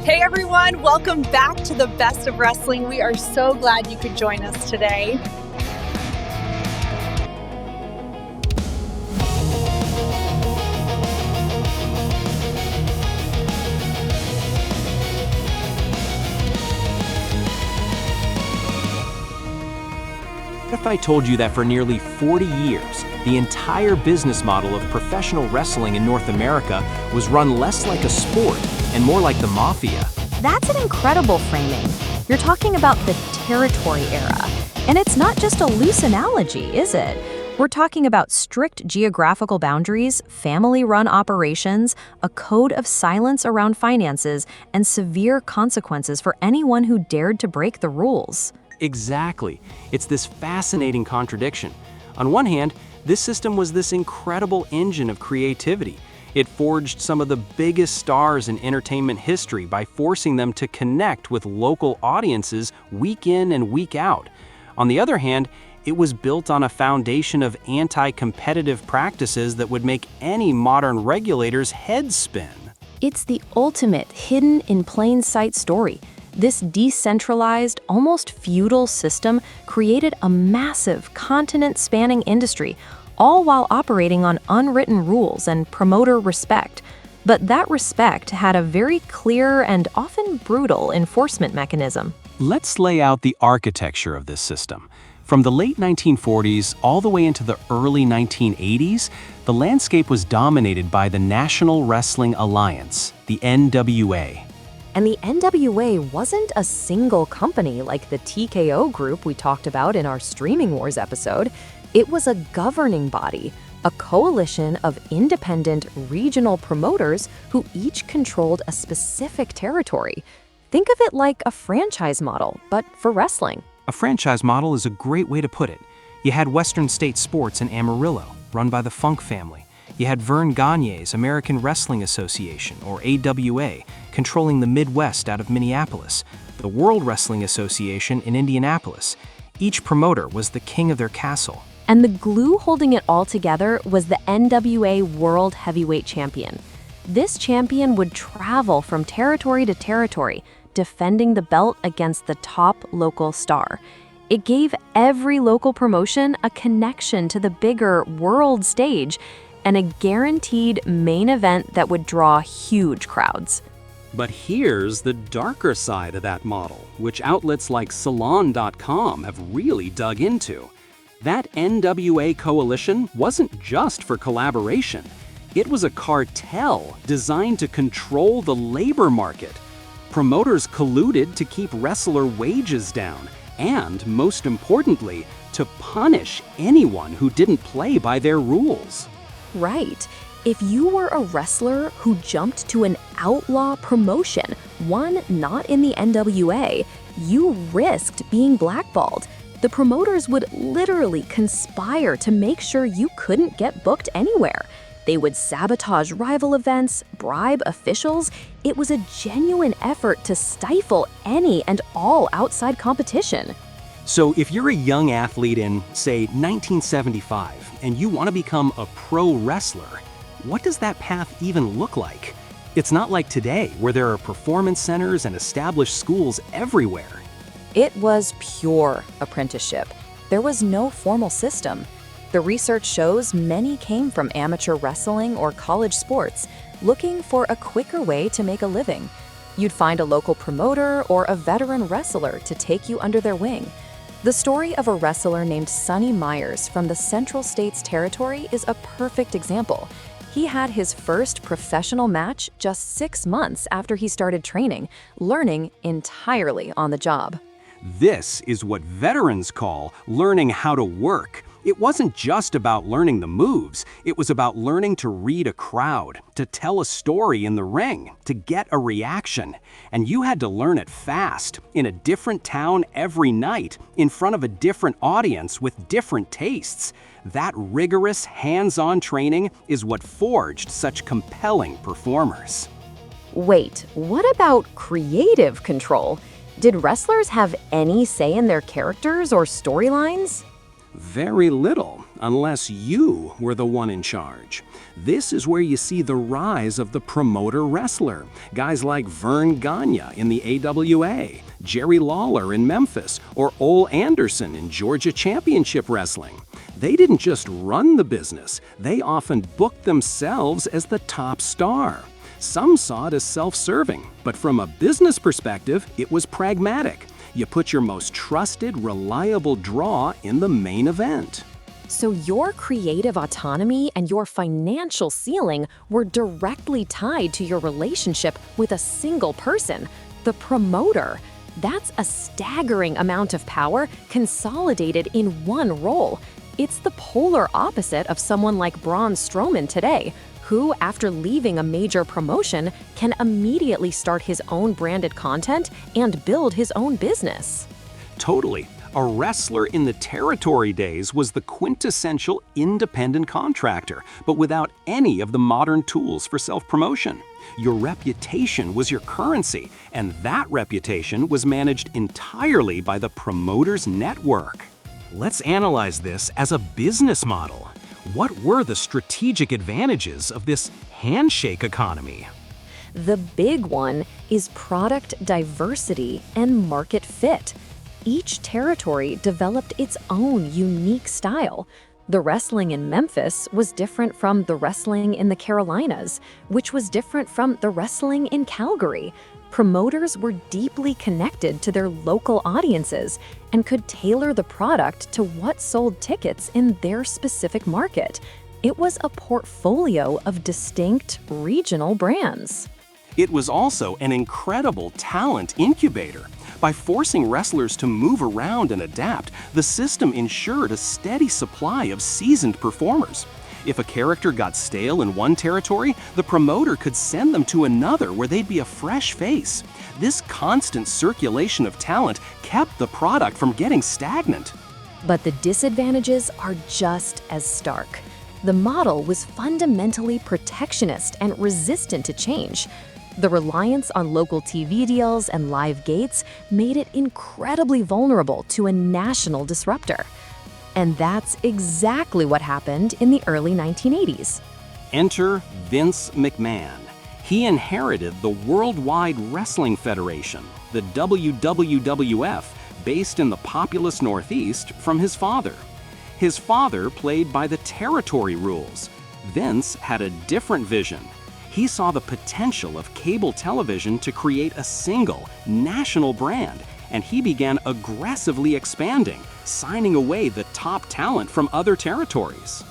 Hey everyone, welcome back to the Best of Wrestling. We are so glad you could join us today. What if I told you that for nearly 40 years, the entire business model of professional wrestling in North America was run less like a sport and more like the mafia? That's an incredible framing. You're talking about the territory era. And it's not just a loose analogy, is it? We're talking about strict geographical boundaries, family-run operations, a code of silence around finances, and severe consequences for anyone who dared to break the rules. Exactly. It's this fascinating contradiction. On one hand, this system was this incredible engine of creativity. It forged some of the biggest stars in entertainment history by forcing them to connect with local audiences week in and week out. On the other hand, it was built on a foundation of anti-competitive practices that would make any modern regulator's head spin. It's the ultimate hidden in plain sight story. This decentralized, almost feudal system created a massive, continent-spanning industry, all while operating on unwritten rules and promoter respect. But that respect had a very clear and often brutal enforcement mechanism. Let's lay out the architecture of this system. From the late 1940s all the way into the early 1980s, the landscape was dominated by the National Wrestling Alliance, the NWA. And the NWA wasn't a single company like the TKO group we talked about in our Streaming Wars episode. It was a governing body, a coalition of independent regional promoters who each controlled a specific territory. Think of it like a franchise model, but for wrestling. A franchise model is a great way to put it. You had Western State Sports in Amarillo, run by the Funk family. You had Vern Gagne's American Wrestling Association, or AWA, controlling the Midwest out of Minneapolis, the World Wrestling Association in Indianapolis. Each promoter was the king of their castle. And the glue holding it all together was the NWA World Heavyweight Champion. This champion would travel from territory to territory, defending the belt against the top local star. It gave every local promotion a connection to the bigger world stage and a guaranteed main event that would draw huge crowds. But here's the darker side of that model, which outlets like Salon.com have really dug into. That NWA coalition wasn't just for collaboration. It was a cartel designed to control the labor market. Promoters colluded to keep wrestler wages down, and most importantly, to punish anyone who didn't play by their rules. Right. If you were a wrestler who jumped to an outlaw promotion, one not in the NWA, you risked being blackballed. The promoters would literally conspire to make sure you couldn't get booked anywhere. They would sabotage rival events, bribe officials. It was a genuine effort to stifle any and all outside competition. So if you're a young athlete in, say, 1975, and you want to become a pro wrestler, what does that path even look like? It's not like today, where there are performance centers and established schools everywhere. It was pure apprenticeship. There was no formal system. The research shows many came from amateur wrestling or college sports, looking for a quicker way to make a living. You'd find a local promoter or a veteran wrestler to take you under their wing. The story of a wrestler named Sonny Myers from the Central States Territory is a perfect example. He had his first professional match just 6 months after he started training, learning entirely on the job. This is what veterans call learning how to work. It wasn't just about learning the moves, it was about learning to read a crowd, to tell a story in the ring, to get a reaction. And you had to learn it fast, in a different town every night, in front of a different audience with different tastes. That rigorous, hands-on training is what forged such compelling performers. Wait, what about creative control? Did wrestlers have any say in their characters or storylines? Very little. unless you were the one in charge. This is where you see the rise of the promoter wrestler. Guys like Vern Gagne in the AWA, Jerry Lawler in Memphis, or Ole Anderson in Georgia Championship Wrestling. They didn't just run the business, they often booked themselves as the top star. Some saw it as self-serving, but from a business perspective, it was pragmatic. You put your most trusted, reliable draw in the main event. So your creative autonomy and your financial ceiling were directly tied to your relationship with a single person, the promoter. That's a staggering amount of power consolidated in one role. It's the polar opposite of someone like Braun Strowman today, who, after leaving a major promotion, can immediately start his own branded content and build his own business. Totally. A wrestler in the territory days was the quintessential independent contractor, but without any of the modern tools for self-promotion. Your reputation was your currency, and that reputation was managed entirely by the promoter's network. Let's analyze this as a business model. What were the strategic advantages of this handshake economy? The big one is product diversity and market fit. Each territory developed its own unique style. The wrestling in Memphis was different from the wrestling in the Carolinas, which was different from the wrestling in Calgary. Promoters were deeply connected to their local audiences and could tailor the product to what sold tickets in their specific market. It was a portfolio of distinct regional brands. It was also an incredible talent incubator. By forcing wrestlers to move around and adapt, the system ensured a steady supply of seasoned performers. If a character got stale in one territory, the promoter could send them to another where they'd be a fresh face. This constant circulation of talent kept the product from getting stagnant. But the disadvantages are just as stark. The model was fundamentally protectionist and resistant to change. The reliance on local TV deals and live gates made it incredibly vulnerable to a national disruptor. And that's exactly what happened in the early 1980s. Enter Vince McMahon. He inherited the Worldwide Wrestling Federation, the WWF, based in the populous Northeast, from his father. His father played by the territory rules. Vince had a different vision. He saw the potential of cable television to create a single, national brand, and he began aggressively expanding, signing away the top talent from other territories.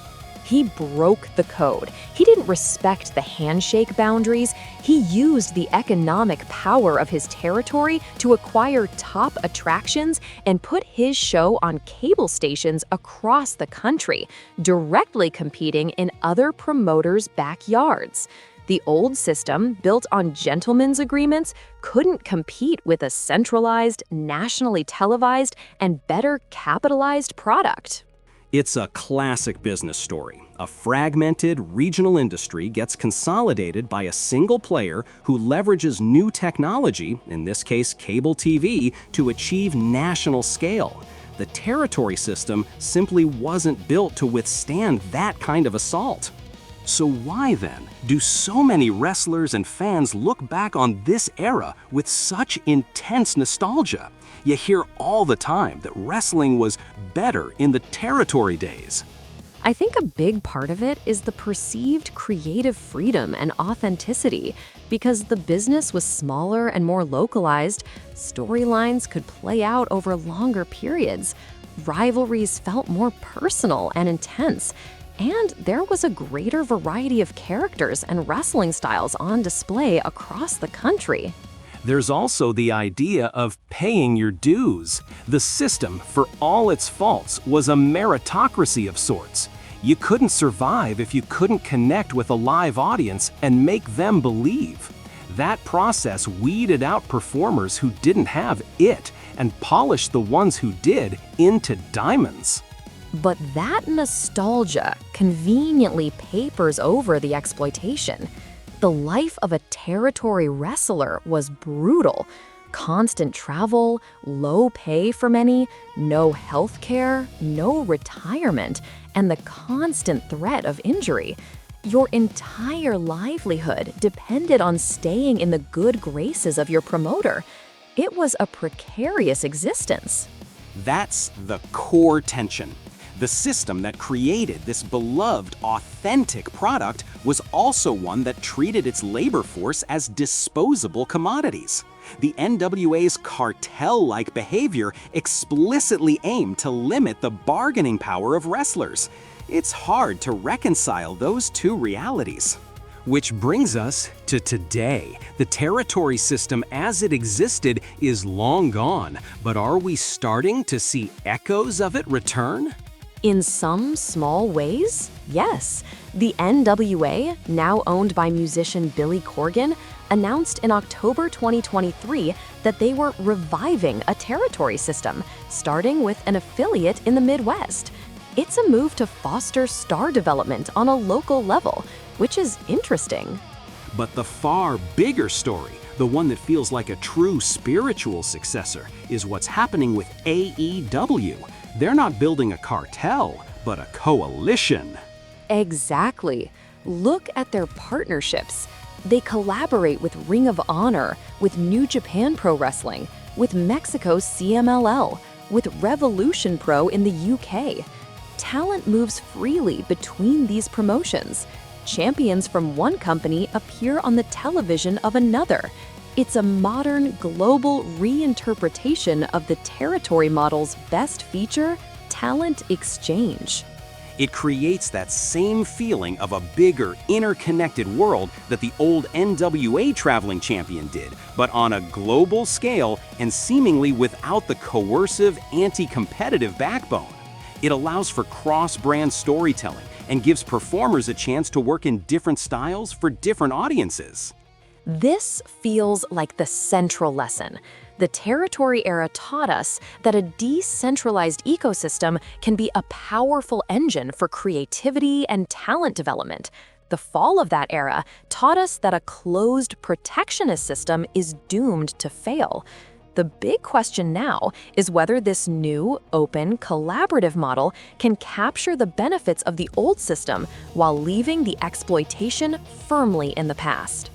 He broke the code. He didn't respect the handshake boundaries. He used the economic power of his territory to acquire top attractions and put his show on cable stations across the country, directly competing in other promoters' backyards. The old system, built on gentlemen's agreements, couldn't compete with a centralized, nationally televised, and better capitalized product. It's a classic business story. A fragmented regional industry gets consolidated by a single player who leverages new technology, in this case cable TV, to achieve national scale. The territory system simply wasn't built to withstand that kind of assault. So why then do so many wrestlers and fans look back on this era with such intense nostalgia? You hear all the time that wrestling was better in the territory days. I think a big part of it is the perceived creative freedom and authenticity. Because the business was smaller and more localized, storylines could play out over longer periods. Rivalries felt more personal and intense. And there was a greater variety of characters and wrestling styles on display across the country. There's also the idea of paying your dues. The system, for all its faults, was a meritocracy of sorts. You couldn't survive if you couldn't connect with a live audience and make them believe. That process weeded out performers who didn't have it and polished the ones who did into diamonds. But that nostalgia conveniently papers over the exploitation. The life of a territory wrestler was brutal. Constant travel, low pay for many, no health care, no retirement, and the constant threat of injury. Your entire livelihood depended on staying in the good graces of your promoter. It was a precarious existence. That's the core tension. The system that created this beloved, authentic product was also one that treated its labor force as disposable commodities. The NWA's cartel-like behavior explicitly aimed to limit the bargaining power of wrestlers. It's hard to reconcile those two realities. Which brings us to today. The territory system as it existed is long gone, but are we starting to see echoes of it return? In some small ways, yes. The NWA, now owned by musician Billy Corgan, announced in October 2023 that they were reviving a territory system, starting with an affiliate in the Midwest. It's a move to foster star development on a local level, which is interesting. But the far bigger story, the one that feels like a true spiritual successor, is what's happening with AEW. They're not building a cartel, but a coalition. Exactly. Look at their partnerships. They collaborate with Ring of Honor, with New Japan Pro Wrestling, with Mexico's CMLL, with Revolution Pro in the UK. Talent moves freely between these promotions. Champions from one company appear on the television of another. It's a modern, global reinterpretation of the territory model's best feature, talent exchange. It creates that same feeling of a bigger, interconnected world that the old NWA traveling champion did, but on a global scale and seemingly without the coercive, anti-competitive backbone. It allows for cross-brand storytelling and gives performers a chance to work in different styles for different audiences. This feels like the central lesson. The territory era taught us that a decentralized ecosystem can be a powerful engine for creativity and talent development. The fall of that era taught us that a closed protectionist system is doomed to fail. The big question now is whether this new, open, collaborative model can capture the benefits of the old system while leaving the exploitation firmly in the past.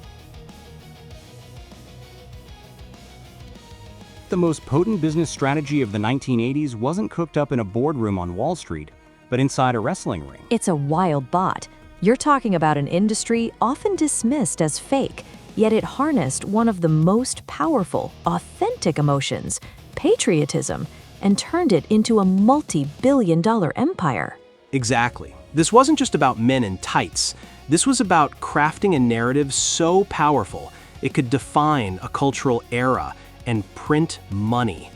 The most potent business strategy of the 1980s wasn't cooked up in a boardroom on Wall Street, but inside a wrestling ring. It's a wild thought. You're talking about an industry often dismissed as fake, yet it harnessed one of the most powerful, authentic emotions, patriotism, and turned it into a multi-billion-dollar empire. Exactly. This wasn't just about men in tights. This was about crafting a narrative so powerful it could define a cultural era and print money.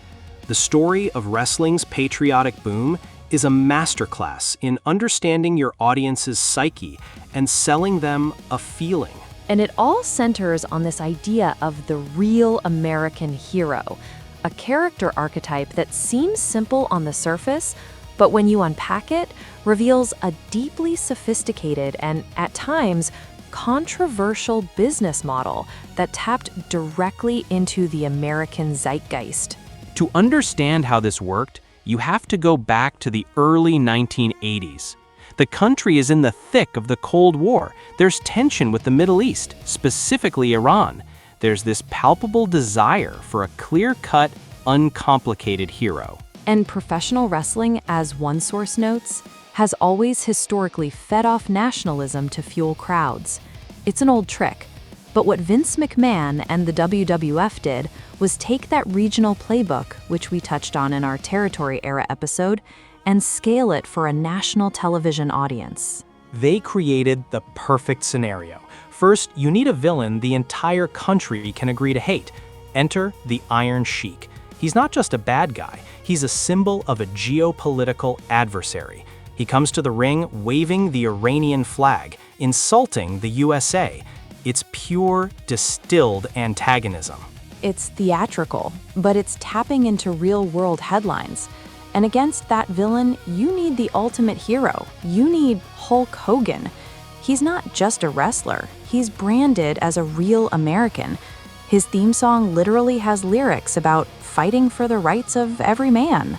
The story of wrestling's patriotic boom is a masterclass in understanding your audience's psyche and selling them a feeling. And it all centers on this idea of the real American hero, a character archetype that seems simple on the surface, but when you unpack it, reveals a deeply sophisticated and, at times, controversial business model that tapped directly into the American zeitgeist. To understand how this worked, you have to go back to the early 1980s. The country is in the thick of the Cold War. There's tension with the Middle East, specifically Iran. There's this palpable desire for a clear-cut, uncomplicated hero. And professional wrestling, as one source notes, has always historically fed off nationalism to fuel crowds. It's an old trick, but what Vince McMahon and the WWF did was take that regional playbook, which we touched on in our territory era episode, and scale it for a national television audience. They created the perfect scenario. First, you need a villain the entire country can agree to hate. Enter the Iron Sheik. He's not just a bad guy, he's a symbol of a geopolitical adversary. He comes to the ring waving the Iranian flag, insulting the USA. It's pure, distilled antagonism. It's theatrical, but it's tapping into real-world headlines. And against that villain, you need the ultimate hero. You need Hulk Hogan. He's not just a wrestler. He's branded as a real American. His theme song literally has lyrics about fighting for the rights of every man.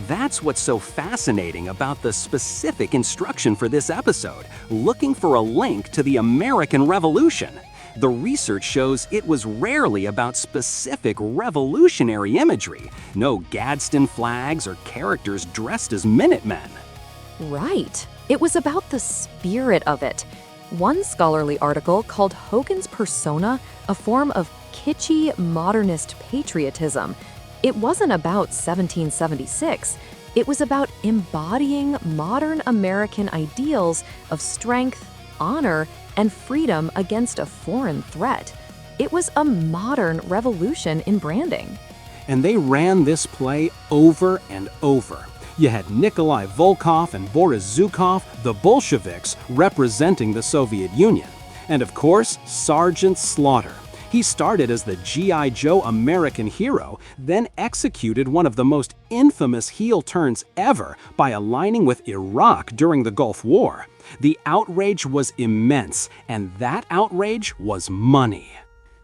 That's what's so fascinating about the specific instruction for this episode, looking for a link to the American Revolution. The research shows it was rarely about specific revolutionary imagery, no Gadsden flags or characters dressed as Minutemen. Right. It was about the spirit of it. One scholarly article called Hogan's persona a form of kitschy modernist patriotism. It wasn't about 1776. It was about embodying modern American ideals of strength, honor, and freedom against a foreign threat. It was a modern revolution in branding. And they ran this play over and over. You had Nikolai Volkov and Boris Zhukov, the Bolsheviks, representing the Soviet Union. And of course, Sergeant Slaughter. He started as the G.I. Joe American hero, then executed one of the most infamous heel turns ever by aligning with Iraq during the Gulf War. The outrage was immense, and that outrage was money.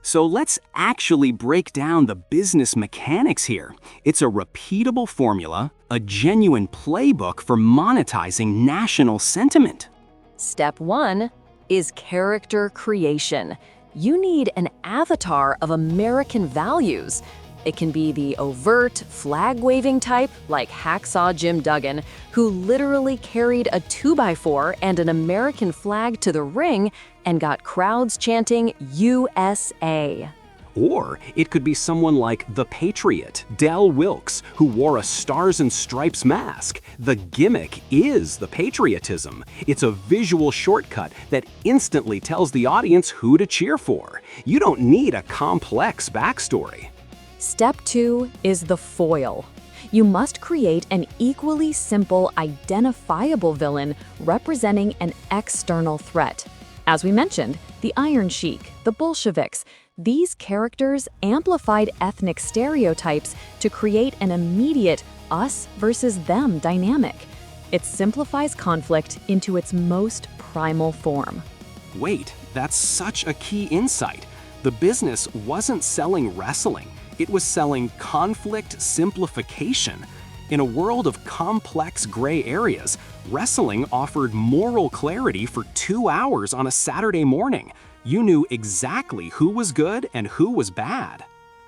So let's actually break down the business mechanics here. It's a repeatable formula, a genuine playbook for monetizing national sentiment. Step 1 is character creation. You need an avatar of American values. It can be the overt, flag-waving type, like Hacksaw Jim Duggan, who literally carried a 2x4 and an American flag to the ring and got crowds chanting USA. Or it could be someone like the Patriot, Del Wilkes, who wore a Stars and Stripes mask. The gimmick is the patriotism. It's a visual shortcut that instantly tells the audience who to cheer for. You don't need a complex backstory. Step 2 is the foil. You must create an equally simple, identifiable villain representing an external threat. As we mentioned, the Iron Sheik, the Bolsheviks, these characters amplified ethnic stereotypes to create an immediate us versus them dynamic. It simplifies conflict into its most primal form. Wait, that's such a key insight. The business wasn't selling wrestling. It was selling conflict simplification. In a world of complex gray areas, wrestling offered moral clarity for 2 hours on a Saturday morning. You knew exactly who was good and who was bad.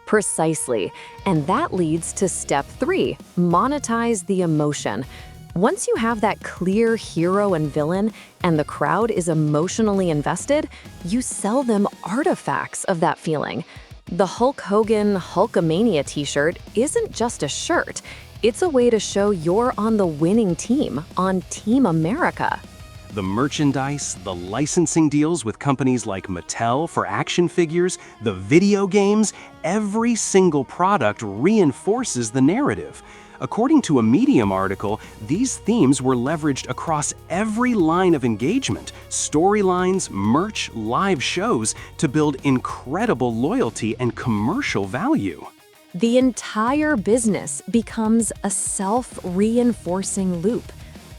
Precisely. And that leads to step 3, monetize the emotion. Once you have that clear hero and villain, and the crowd is emotionally invested, you sell them artifacts of that feeling. The Hulk Hogan Hulkamania t-shirt isn't just a shirt. It's a way to show you're on the winning team, on Team America. The merchandise, the licensing deals with companies like Mattel for action figures, the video games, every single product reinforces the narrative. According to a Medium article, these themes were leveraged across every line of engagement, storylines, merch, live shows, to build incredible loyalty and commercial value. The entire business becomes a self-reinforcing loop.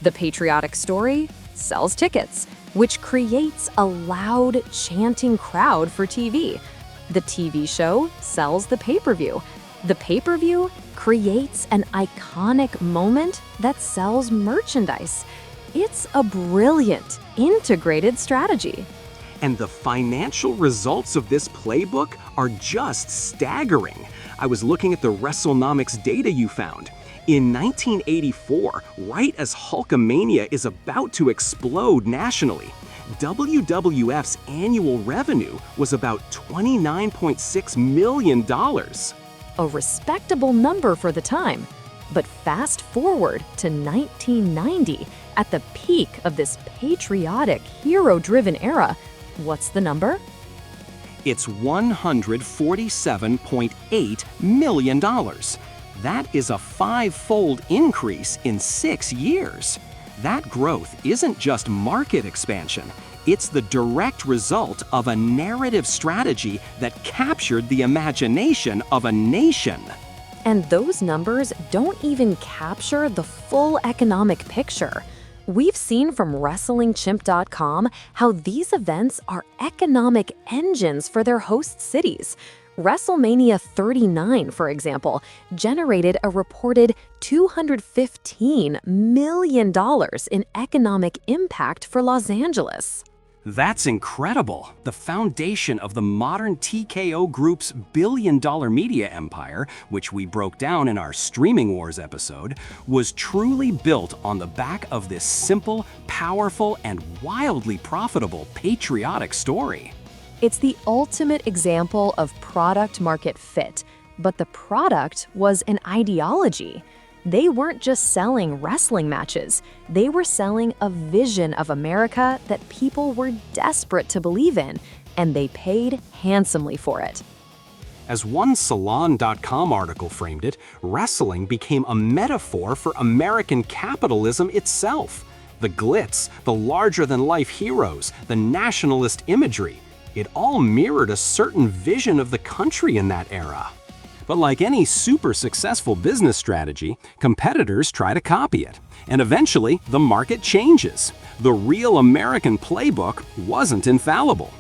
The patriotic story sells tickets, which creates a loud, chanting crowd for TV. The TV show sells the pay-per-view. The pay-per-view creates an iconic moment that sells merchandise. It's a brilliant, integrated strategy. And the financial results of this playbook are just staggering. I was looking at the WrestleNomics data you found. In 1984, right as Hulkamania is about to explode nationally, WWF's annual revenue was about $29.6 million. A respectable number for the time. But fast forward to 1990, at the peak of this patriotic, hero-driven era, what's the number? It's $147.8 million. That is a 5-fold increase in 6 years. That growth isn't just market expansion. It's the direct result of a narrative strategy that captured the imagination of a nation. And those numbers don't even capture the full economic picture. We've seen from WrestlingChimp.com how these events are economic engines for their host cities. WrestleMania 39, for example, generated a reported $215 million in economic impact for Los Angeles. That's incredible. The foundation of the modern TKO Group's billion-dollar media empire, which we broke down in our Streaming Wars episode, was truly built on the back of this simple, powerful, and wildly profitable patriotic story. It's the ultimate example of product-market fit, but the product was an ideology. They weren't just selling wrestling matches, they were selling a vision of America that people were desperate to believe in, and they paid handsomely for it. As one Salon.com article framed it, wrestling became a metaphor for American capitalism itself. The glitz, the larger-than-life heroes, the nationalist imagery, it all mirrored a certain vision of the country in that era. But like any super successful business strategy, competitors try to copy it. And eventually, the market changes. The real American playbook wasn't infallible.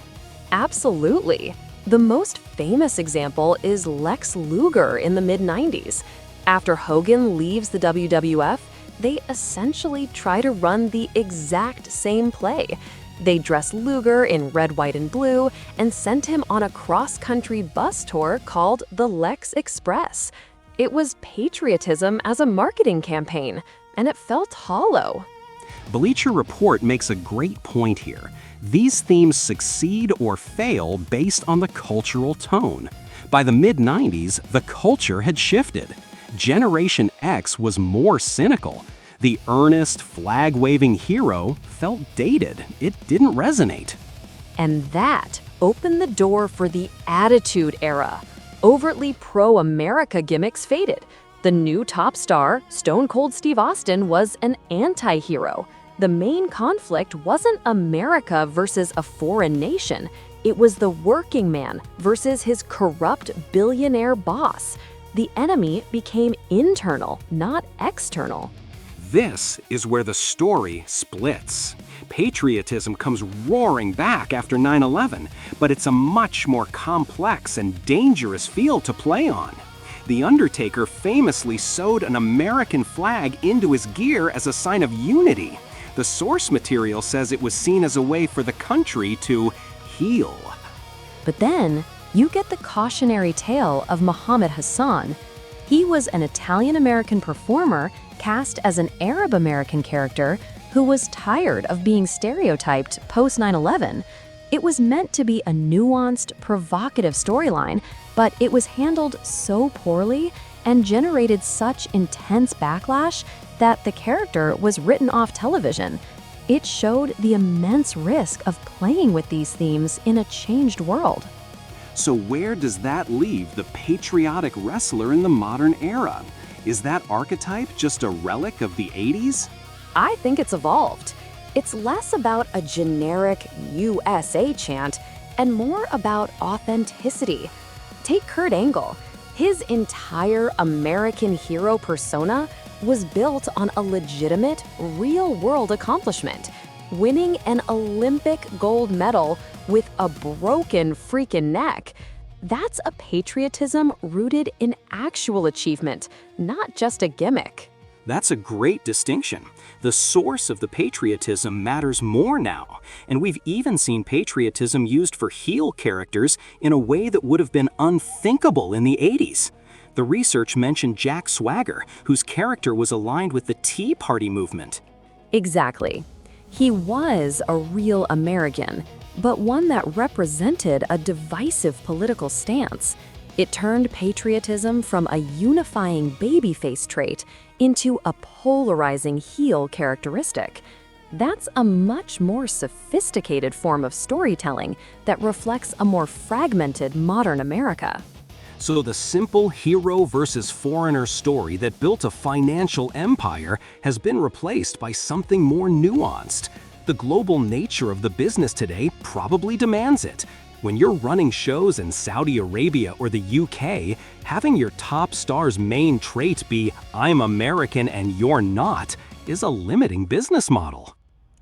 Absolutely. The most famous example is Lex Luger in the mid-90s. After Hogan leaves the WWF, they essentially try to run the exact same play. They dress Luger in red, white, and blue and sent him on a cross-country bus tour called the Lex Express. It was patriotism as a marketing campaign, and it felt hollow. Bleacher Report makes a great point here. These themes succeed or fail based on the cultural tone. By the mid-90s, the culture had shifted. Generation X was more cynical. The earnest, flag-waving hero felt dated. It didn't resonate. And that opened the door for the Attitude Era. Overtly pro-America gimmicks faded. The new top star, Stone Cold Steve Austin, was an anti-hero. The main conflict wasn't America versus a foreign nation. It was the working man versus his corrupt billionaire boss. The enemy became internal, not external. This is where the story splits. Patriotism comes roaring back after 9/11, but it's a much more complex and dangerous field to play on. The Undertaker famously sewed an American flag into his gear as a sign of unity. The source material says it was seen as a way for the country to heal. But then, you get the cautionary tale of Muhammad Hassan. He was an Italian-American performer cast as an Arab-American character who was tired of being stereotyped post 9/11. It was meant to be a nuanced, provocative storyline, but it was handled so poorly and generated such intense backlash that the character was written off television. It showed the immense risk of playing with these themes in a changed world. So where does that leave the patriotic wrestler in the modern era? Is that archetype just a relic of the 80s? I think it's evolved. It's less about a generic USA chant and more about authenticity. Take Kurt Angle. His entire American hero persona was built on a legitimate, real-world accomplishment, winning an Olympic gold medal with a broken freaking neck. That's a patriotism rooted in actual achievement, not just a gimmick. That's a great distinction. The source of the patriotism matters more now, and we've even seen patriotism used for heel characters in a way that would have been unthinkable in the 80s. The research mentioned Jack Swagger, whose character was aligned with the Tea Party movement. Exactly. He was a real American, but one that represented a divisive political stance. It turned patriotism from a unifying babyface trait into a polarizing heel characteristic. That's a much more sophisticated form of storytelling that reflects a more fragmented modern America. So the simple hero versus foreigner story that built a financial empire has been replaced by something more nuanced. The global nature of the business today probably demands it. When you're running shows in Saudi Arabia or the UK, having your top star's main trait be "I'm American and you're not" is a limiting business model.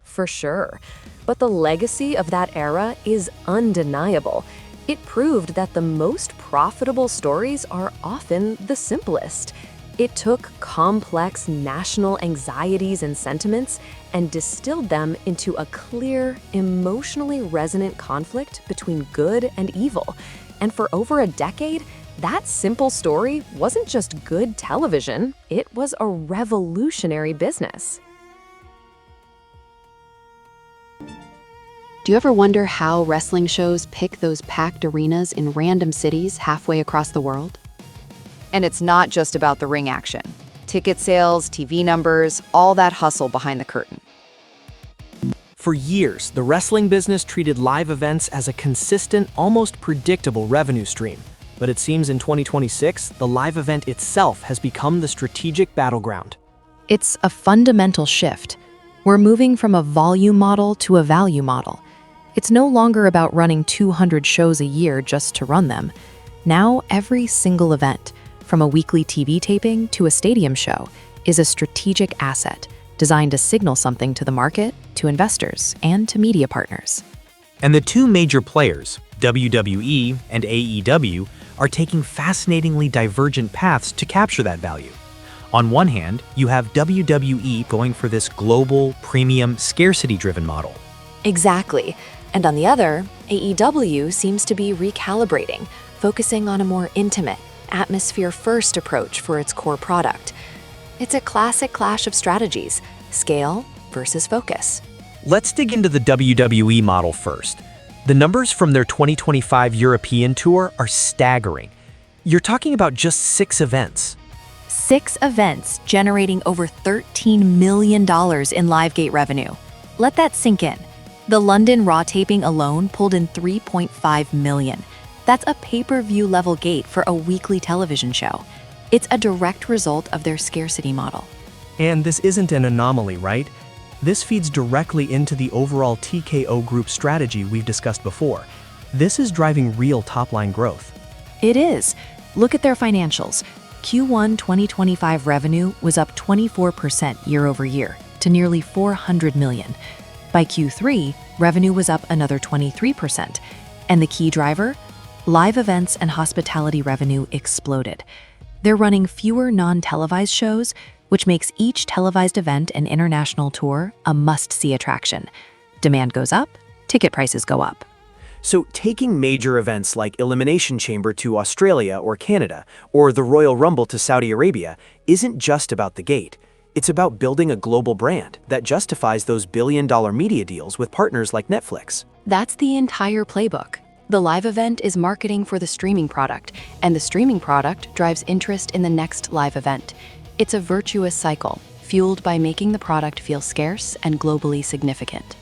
For sure. But the legacy of that era is undeniable. It proved that the most profitable stories are often the simplest. It took complex national anxieties and sentiments and distilled them into a clear, emotionally resonant conflict between good and evil. And for over a decade, that simple story wasn't just good television, it was a revolutionary business. Do you ever wonder how wrestling shows pick those packed arenas in random cities halfway across the world? And it's not just about the ring action. Ticket sales, TV numbers, all that hustle behind the curtain. For years, the wrestling business treated live events as a consistent, almost predictable revenue stream. But it seems in 2026, the live event itself has become the strategic battleground. It's a fundamental shift. We're moving from a volume model to a value model. It's no longer about running 200 shows a year just to run them. Now, every single event, from a weekly TV taping to a stadium show, is a strategic asset designed to signal something to the market, to investors, and to media partners. And the two major players, WWE and AEW, are taking fascinatingly divergent paths to capture that value. On one hand, you have WWE going for this global, premium, scarcity-driven model. Exactly. And on the other, AEW seems to be recalibrating, focusing on a more intimate, atmosphere-first approach for its core product. It's a classic clash of strategies, scale versus focus. Let's dig into the WWE model first. The numbers from their 2025 European tour are staggering. You're talking about just 6 events. 6 events generating over $13 million in live gate revenue. Let that sink in. The London Raw taping alone pulled in $3.5 million. That's a pay-per-view level gate for a weekly television show. It's a direct result of their scarcity model. And this isn't an anomaly, right? This feeds directly into the overall TKO Group strategy we've discussed before. This is driving real top-line growth. It is. Look at their financials. Q1 2025 revenue was up 24% year over year to nearly $400 million. By Q3, revenue was up another 23%. And the key driver? Live events and hospitality revenue exploded. They're running fewer non-televised shows, which makes each televised event and international tour a must-see attraction. Demand goes up, ticket prices go up. So taking major events like Elimination Chamber to Australia or Canada, or the Royal Rumble to Saudi Arabia, isn't just about the gate. It's about building a global brand that justifies those billion-dollar media deals with partners like Netflix. That's the entire playbook. The live event is marketing for the streaming product, and the streaming product drives interest in the next live event. It's a virtuous cycle, fueled by making the product feel scarce and globally significant.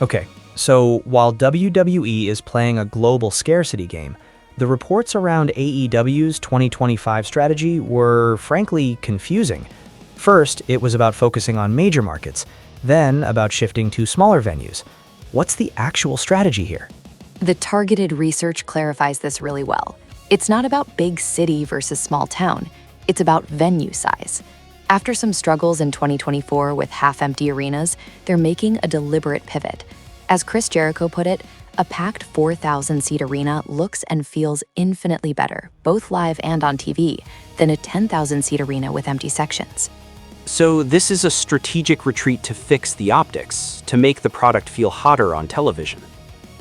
Okay, so while WWE is playing a global scarcity game, the reports around AEW's 2025 strategy were frankly confusing. First, it was about focusing on major markets, then about shifting to smaller venues. What's the actual strategy here? The targeted research clarifies this really well. It's not about big city versus small town. It's about venue size. After some struggles in 2024 with half-empty arenas, they're making a deliberate pivot. As Chris Jericho put it, a packed 4,000-seat arena looks and feels infinitely better, both live and on TV, than a 10,000-seat arena with empty sections. So this is a strategic retreat to fix the optics, to make the product feel hotter on television.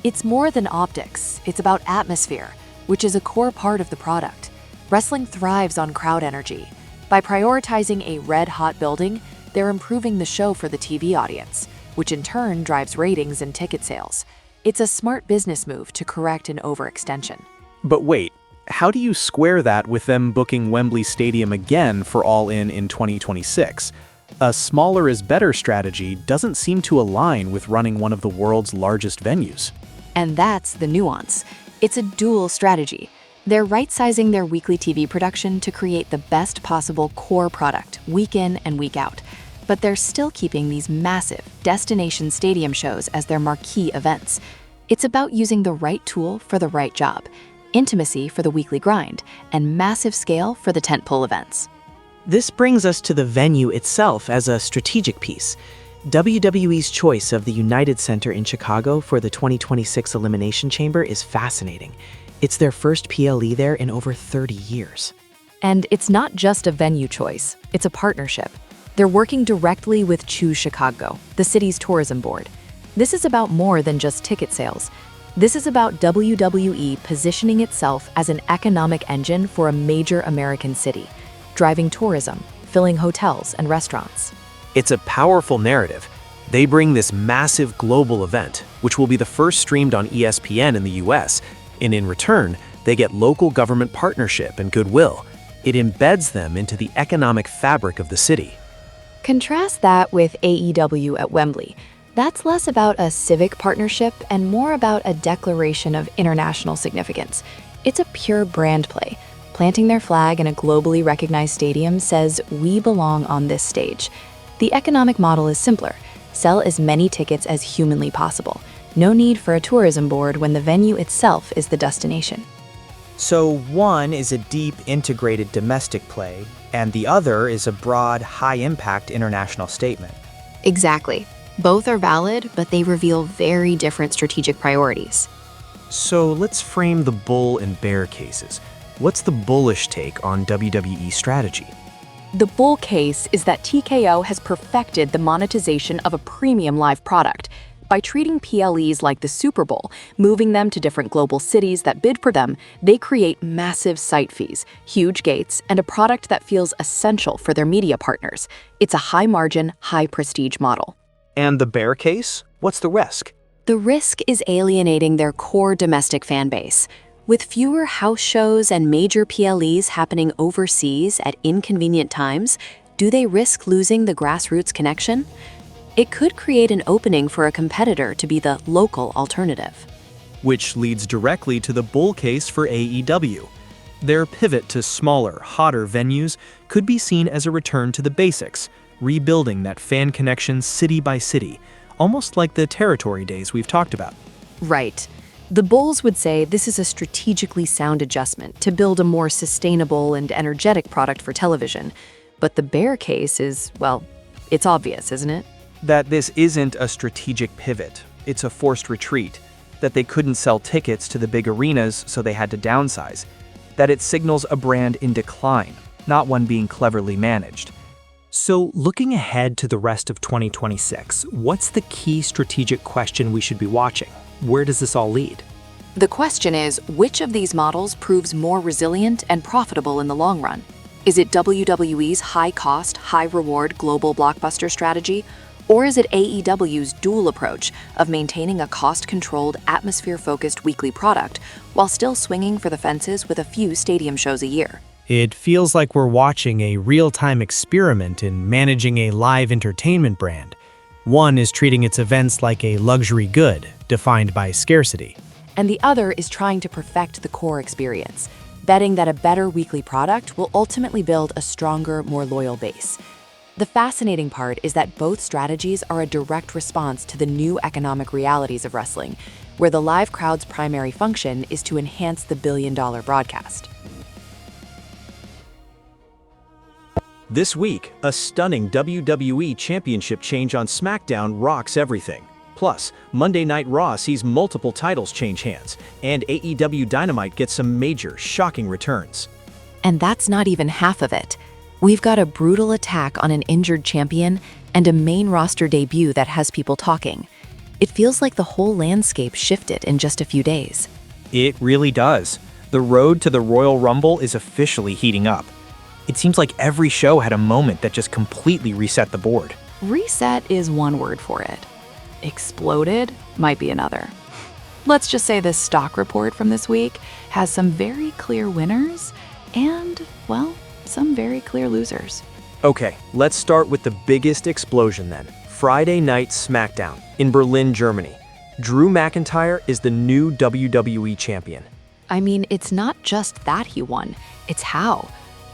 It's more than optics. It's about atmosphere, which is a core part of the product. Wrestling thrives on crowd energy. By prioritizing a red-hot building, they're improving the show for the TV audience, which in turn drives ratings and ticket sales. It's a smart business move to correct an overextension. But wait, how do you square that with them booking Wembley Stadium again for All In 2026? A smaller is better strategy doesn't seem to align with running one of the world's largest venues. And that's the nuance. It's a dual strategy. They're right-sizing their weekly TV production to create the best possible core product, week in and week out. But they're still keeping these massive destination stadium shows as their marquee events. It's about using the right tool for the right job, intimacy for the weekly grind, and massive scale for the tentpole events. This brings us to the venue itself as a strategic piece. WWE's choice of the United Center in Chicago for the 2026 Elimination Chamber is fascinating. It's their first PLE there in over 30 years. And it's not just a venue choice, it's a partnership. They're working directly with Choose Chicago, the city's tourism board. This is about more than just ticket sales. This is about WWE positioning itself as an economic engine for a major American city, driving tourism, filling hotels and restaurants. It's a powerful narrative. They bring this massive global event, which will be the first streamed on ESPN in the US, and in return, they get local government partnership and goodwill. It embeds them into the economic fabric of the city. Contrast that with AEW at Wembley. That's less about a civic partnership and more about a declaration of international significance. It's a pure brand play. Planting their flag in a globally recognized stadium says, "We belong on this stage." The economic model is simpler. Sell as many tickets as humanly possible. No need for a tourism board when the venue itself is the destination. So one is a deep integrated domestic play, and the other is a broad, high-impact international statement. Exactly. Both are valid, but they reveal very different strategic priorities. So let's frame the bull and bear cases. What's the bullish take on WWE strategy? The bull case is that TKO has perfected the monetization of a premium live product. By treating PLEs like the Super Bowl, moving them to different global cities that bid for them, they create massive site fees, huge gates, and a product that feels essential for their media partners. It's a high-margin, high-prestige model. And the bear case? What's the risk? The risk is alienating their core domestic fan base. With fewer house shows and major PLEs happening overseas at inconvenient times, do they risk losing the grassroots connection? It could create an opening for a competitor to be the local alternative. Which leads directly to the bull case for AEW. Their pivot to smaller, hotter venues could be seen as a return to the basics, rebuilding that fan connection city by city, almost like the territory days we've talked about. Right. The bulls would say this is a strategically sound adjustment to build a more sustainable and energetic product for television. But the bear case is, well, it's obvious, isn't it? That this isn't a strategic pivot, it's a forced retreat. That they couldn't sell tickets to the big arenas, so they had to downsize. That it signals a brand in decline, not one being cleverly managed. So looking ahead to the rest of 2026, what's the key strategic question we should be watching? Where does this all lead? The question is, which of these models proves more resilient and profitable in the long run? Is it WWE's high-cost, high-reward global blockbuster strategy? Or is it AEW's dual approach of maintaining a cost-controlled, atmosphere-focused weekly product while still swinging for the fences with a few stadium shows a year? It feels like we're watching a real-time experiment in managing a live entertainment brand. One is treating its events like a luxury good, defined by scarcity. And the other is trying to perfect the core experience, betting that a better weekly product will ultimately build a stronger, more loyal base. The fascinating part is that both strategies are a direct response to the new economic realities of wrestling, where the live crowd's primary function is to enhance the billion-dollar broadcast. This week, a stunning WWE Championship change on SmackDown rocks everything. Plus, Monday Night Raw sees multiple titles change hands, and AEW Dynamite gets some major, shocking returns. And that's not even half of it. We've got a brutal attack on an injured champion and a main roster debut that has people talking. It feels like the whole landscape shifted in just a few days. It really does. The road to the Royal Rumble is officially heating up. It seems like every show had a moment that just completely reset the board. Reset is one word for it. Exploded might be another. Let's just say this stock report from this week has some very clear winners and, well, some very clear losers. Okay, let's start with the biggest explosion then. Friday Night SmackDown in Berlin, Germany. Drew McIntyre is the new WWE champion. I mean, it's not just that he won, it's how.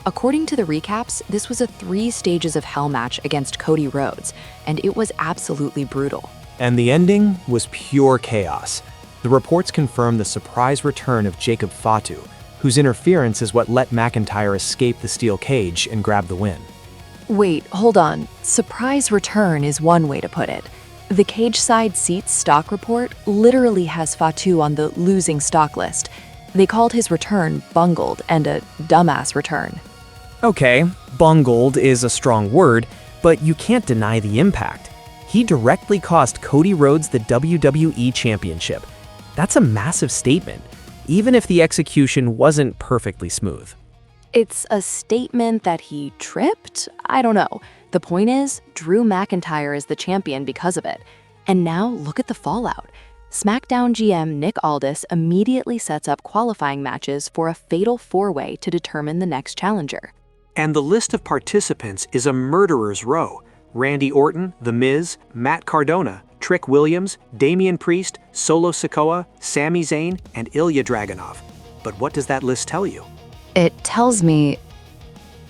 According to the recaps, this was a 3 stages of hell match against Cody Rhodes, and it was absolutely brutal. And the ending was pure chaos. The reports confirm the surprise return of Jacob Fatu, whose interference is what let McIntyre escape the steel cage and grab the win. Wait, hold on. Surprise return is one way to put it. The Cage Side Seats stock report literally has Fatu on the losing stock list. They called his return bungled and a dumbass return. Okay, bungled is a strong word, but you can't deny the impact. He directly cost Cody Rhodes the WWE Championship. That's a massive statement, even if the execution wasn't perfectly smooth. It's a statement that he tripped? I don't know. The point is, Drew McIntyre is the champion because of it. And now look at the fallout. SmackDown GM Nick Aldis immediately sets up qualifying matches for a fatal four-way to determine the next challenger. And the list of participants is a murderer's row. Randy Orton, The Miz, Matt Cardona, Trick Williams, Damian Priest, Solo Sikoa, Sami Zayn, and Ilya Dragunov. But what does that list tell you? It tells me,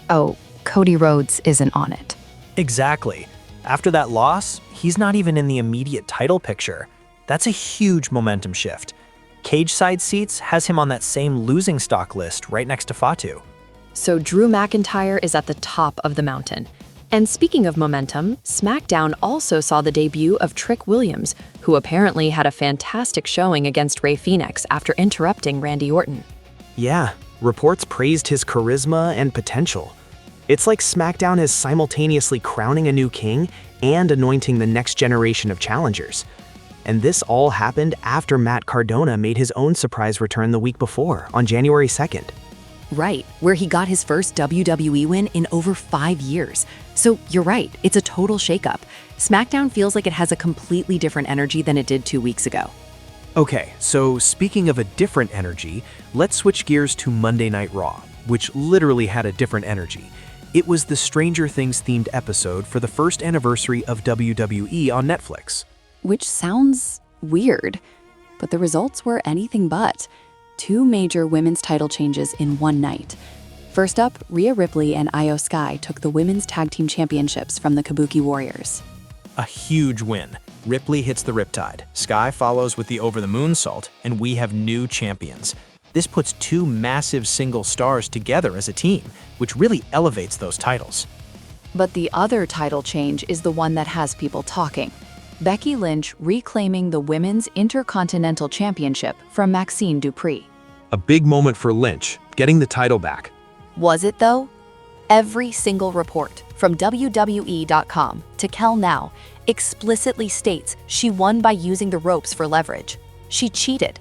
oh, Cody Rhodes isn't on it. Exactly. After that loss, he's not even in the immediate title picture. That's a huge momentum shift. Cage Side Seats has him on that same losing stock list right next to Fatu. So Drew McIntyre is at the top of the mountain. And speaking of momentum, SmackDown also saw the debut of Trick Williams, who apparently had a fantastic showing against Rey Fenix after interrupting Randy Orton. Yeah, reports praised his charisma and potential. It's like SmackDown is simultaneously crowning a new king and anointing the next generation of challengers. And this all happened after Matt Cardona made his own surprise return the week before, on January 2nd. Right, where he got his first WWE win in over 5 years. So you're right, it's a total shakeup. SmackDown feels like it has a completely different energy than it did 2 weeks ago. Okay, so speaking of a different energy, let's switch gears to Monday Night Raw, which literally had a different energy. It was the Stranger Things themed episode for the first anniversary of WWE on Netflix. Which sounds weird, but the results were anything but. 2 major women's title changes in one night. First up, Rhea Ripley and Io Sky took the women's tag team championships from the Kabuki Warriors. A huge win. Ripley hits the Riptide, Sky follows with the Over the Moonsault, and we have new champions. This puts 2 massive single stars together as a team, which really elevates those titles. But the other title change is the one that has people talking. Becky Lynch reclaiming the Women's Intercontinental Championship from Maxine Dupree. A big moment for Lynch, getting the title back. Was it though? Every single report, from WWE.com to Kel Now, explicitly states she won by using the ropes for leverage. She cheated.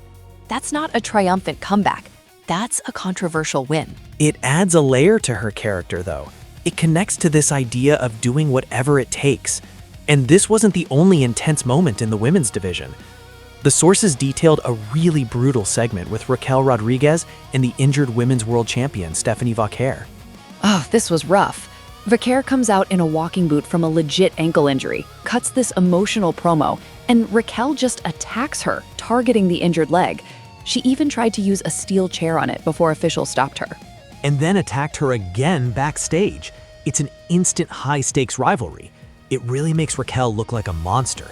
That's not a triumphant comeback. That's a controversial win. It adds a layer to her character, though. It connects to this idea of doing whatever it takes. And this wasn't the only intense moment in the women's division. The sources detailed a really brutal segment with Raquel Rodriguez and the injured women's world champion, Stephanie Vaquer. Oh, this was rough. Vaquer comes out in a walking boot from a legit ankle injury, cuts this emotional promo, and Raquel just attacks her, targeting the injured leg. She even tried to use a steel chair on it before officials stopped her. And then attacked her again backstage. It's an instant high-stakes rivalry. It really makes Raquel look like a monster.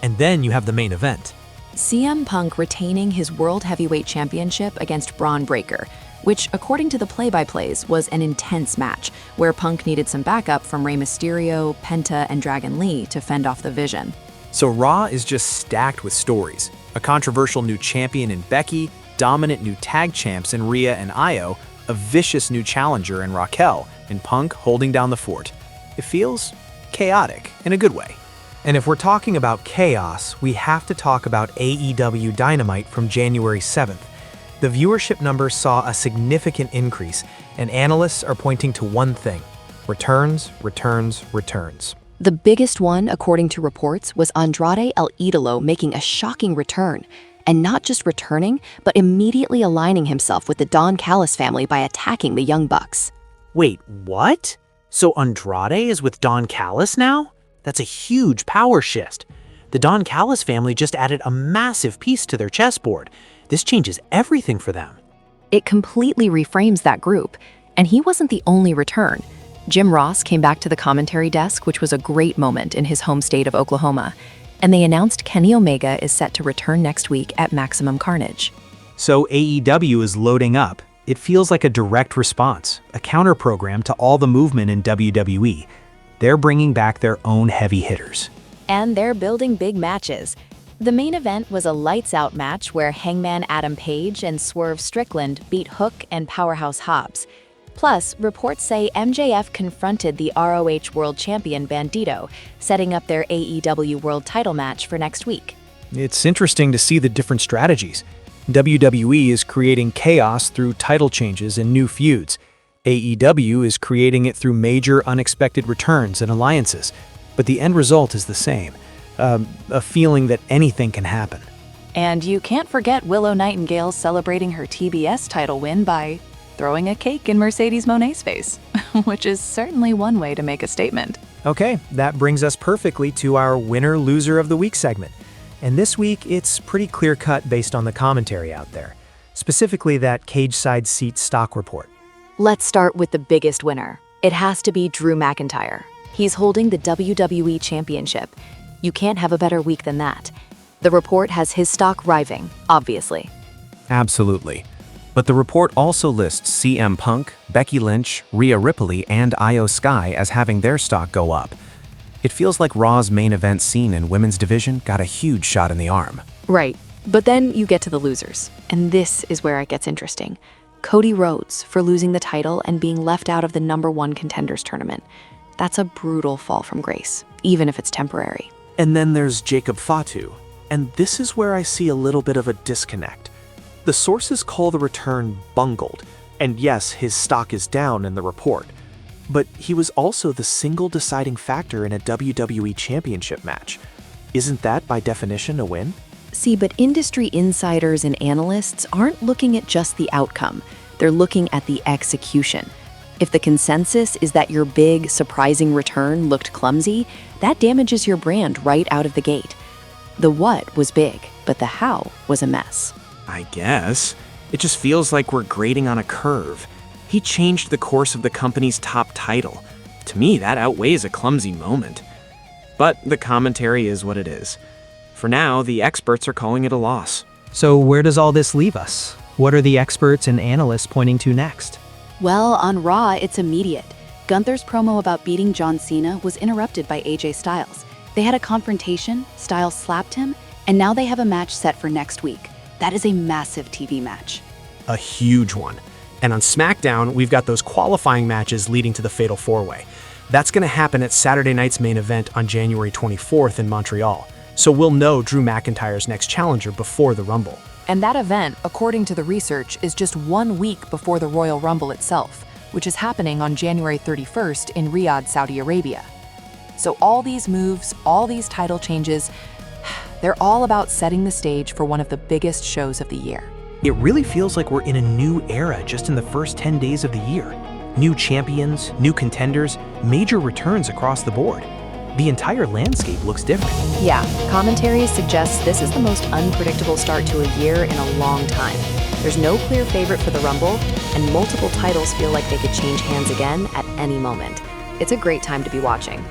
And then you have the main event. CM Punk retaining his World Heavyweight Championship against Braun Breaker, which, according to the play-by-plays, was an intense match, where Punk needed some backup from Rey Mysterio, Penta, and Dragon Lee to fend off the Vision. So Raw is just stacked with stories. A controversial new champion in Becky, dominant new tag champs in Rhea and Io, a vicious new challenger in Raquel, and Punk holding down the fort. It feels chaotic in a good way. And if we're talking about chaos, we have to talk about AEW Dynamite from January 7th. The viewership numbers saw a significant increase, and analysts are pointing to one thing: returns, returns, returns. The biggest one, according to reports, was Andrade El Idolo making a shocking return. And not just returning, but immediately aligning himself with the Don Callis family by attacking the Young Bucks. Wait, what? So Andrade is with Don Callis now? That's a huge power shift. The Don Callis family just added a massive piece to their chessboard. This changes everything for them. It completely reframes that group. And he wasn't the only return. Jim Ross came back to the commentary desk, which was a great moment in his home state of Oklahoma. And they announced Kenny Omega is set to return next week at Maximum Carnage. So AEW is loading up. It feels like a direct response, a counter-program to all the movement in WWE. They're bringing back their own heavy hitters. And they're building big matches. The main event was a lights-out match where Hangman Adam Page and Swerve Strickland beat Hook and Powerhouse Hobbs. Plus, reports say MJF confronted the ROH World Champion Bandito, setting up their AEW World Title match for next week. It's interesting to see the different strategies. WWE is creating chaos through title changes and new feuds. AEW is creating it through major unexpected returns and alliances. But the end result is the same. A feeling that anything can happen. And you can't forget Willow Nightingale celebrating her TBS title win by throwing a cake in Mercedes Moné's face, which is certainly one way to make a statement. Okay, that brings us perfectly to our winner-loser of the week segment. And this week, it's pretty clear-cut based on the commentary out there, specifically that cage side seat stock report. Let's start with the biggest winner. It has to be Drew McIntyre. He's holding the WWE Championship. You can't have a better week than that. The report has his stock rising, obviously. Absolutely. But the report also lists CM Punk, Becky Lynch, Rhea Ripley, and Io Sky as having their stock go up. It feels like Raw's main event scene in women's division got a huge shot in the arm. Right. But then you get to the losers. And this is where it gets interesting. Cody Rhodes for losing the title and being left out of the #1 contenders tournament. That's a brutal fall from grace, even if it's temporary. And then there's Jacob Fatu, and this is where I see a little bit of a disconnect. The sources call the return bungled, and yes, his stock is down in the report, but he was also the single deciding factor in a WWE Championship match. Isn't that, by definition, a win? See, but industry insiders and analysts aren't looking at just the outcome. They're looking at the execution. If the consensus is that your big, surprising return looked clumsy, that damages your brand right out of the gate. The what was big, but the how was a mess. I guess. It just feels like we're grading on a curve. He changed the course of the company's top title. To me, that outweighs a clumsy moment. But the commentary is what it is. For now, the experts are calling it a loss. So where does all this leave us? What are the experts and analysts pointing to next? Well, on Raw, it's immediate. Gunther's promo about beating John Cena was interrupted by AJ Styles. They had a confrontation, Styles slapped him, and now they have a match set for next week. That is a massive TV match. A huge one. And on SmackDown, we've got those qualifying matches leading to the Fatal 4-Way. That's going to happen at Saturday night's main event on January 24th in Montreal. So we'll know Drew McIntyre's next challenger before the Rumble. And that event, according to the research, is just 1 week before the Royal Rumble itself, which is happening on January 31st in Riyadh, Saudi Arabia. So all these moves, all these title changes, they're all about setting the stage for one of the biggest shows of the year. It really feels like we're in a new era just in the first 10 days of the year. New champions, new contenders, major returns across the board. The entire landscape looks different. Yeah, commentary suggests this is the most unpredictable start to a year in a long time. There's no clear favorite for the Rumble, and multiple titles feel like they could change hands again at any moment. It's a great time to be watching.